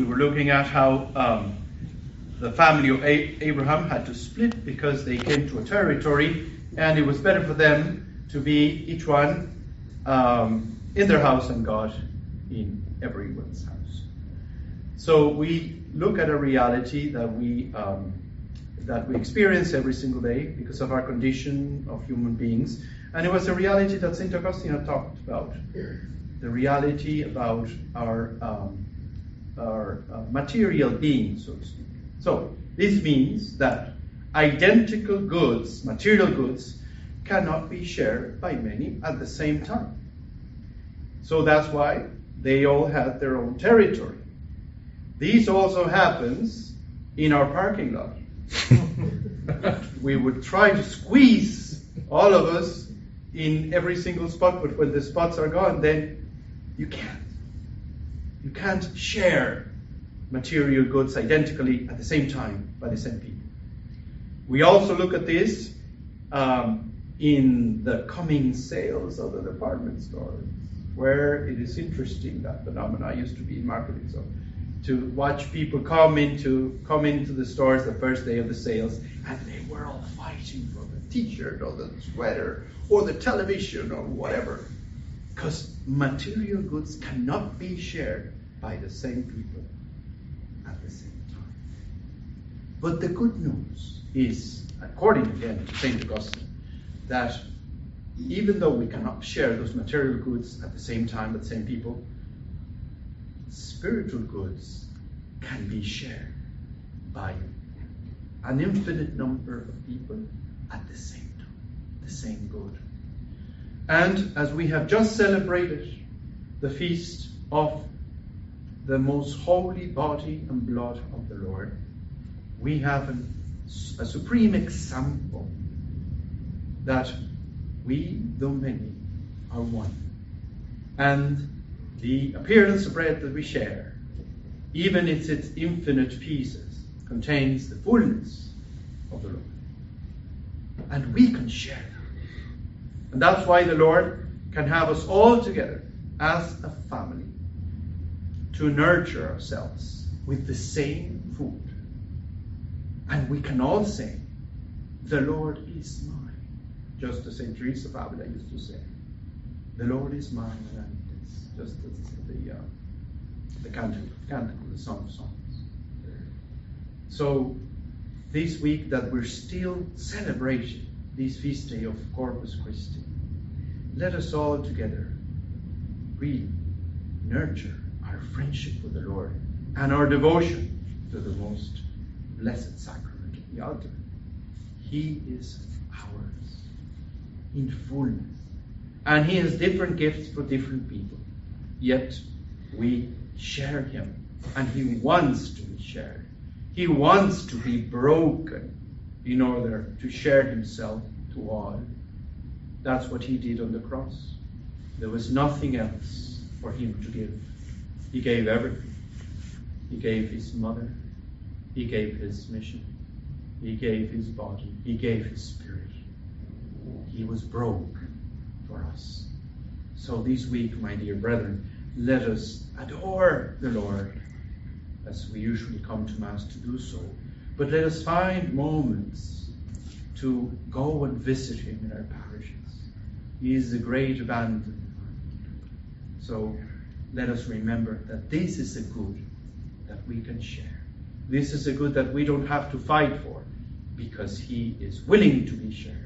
were looking at how the family of Abraham had to split because they came to a territory, and it was better for them to be each one in their house and God in everyone's house. So we look at a reality that we experience every single day because of our condition of human beings, and it was a reality that St. Augustine had talked about. The reality about our material being, so to speak. So this means that identical goods, material goods, cannot be shared by many at the same time. So that's why they all had their own territory. This also happens in our parking lot. We would try to squeeze all of us in every single spot, but when the spots are gone, then you can't. You can't share material goods identically at the same time by the same people. We also look at this in the coming sales of the department stores, where it is interesting, that phenomena. I used to be in marketing, so to watch people come into the stores the first day of the sales, and they were all fighting for the t-shirt or the sweater or the television or whatever, because material goods cannot be shared by the same people at the same time. But the good news is, according again to St. Augustine, that even though we cannot share those material goods at the same time with the same people, spiritual goods can be shared by an infinite number of people at the same time, the same good. And as we have just celebrated the feast of the most holy body and blood of the Lord, we have a supreme example that we, though many, are one. And the appearance of bread that we share, even in its infinite pieces, contains the fullness of the Lord. And we can share that. And that's why the Lord can have us all together as a family to nurture ourselves with the same food. And we can all say, the Lord is mine. Just as St. Teresa of Avila used to say, the Lord is mine, and it's just as the canticle, the Song of Songs. So this week that we're still celebrating this feast day of Corpus Christi, let us all together really nurture our friendship with the Lord and our devotion to the most blessed sacrament of the altar. He is ours in fullness, and He has different gifts for different people, yet we share Him, and He wants to be shared. He wants to be broken in order to share Himself to all. That's what He did on the cross. There was nothing else for Him to give. He gave everything. He gave His mother. He gave His mission. He gave His body. He gave His spirit. He was broken for us. So this week, my dear brethren, let us adore the Lord as we usually come to Mass to do so. But let us find moments to go and visit Him in our parishes. He is the great abandoned one. So let us remember that this is a good that we can share. This is a good that we don't have to fight for, because He is willing to be shared.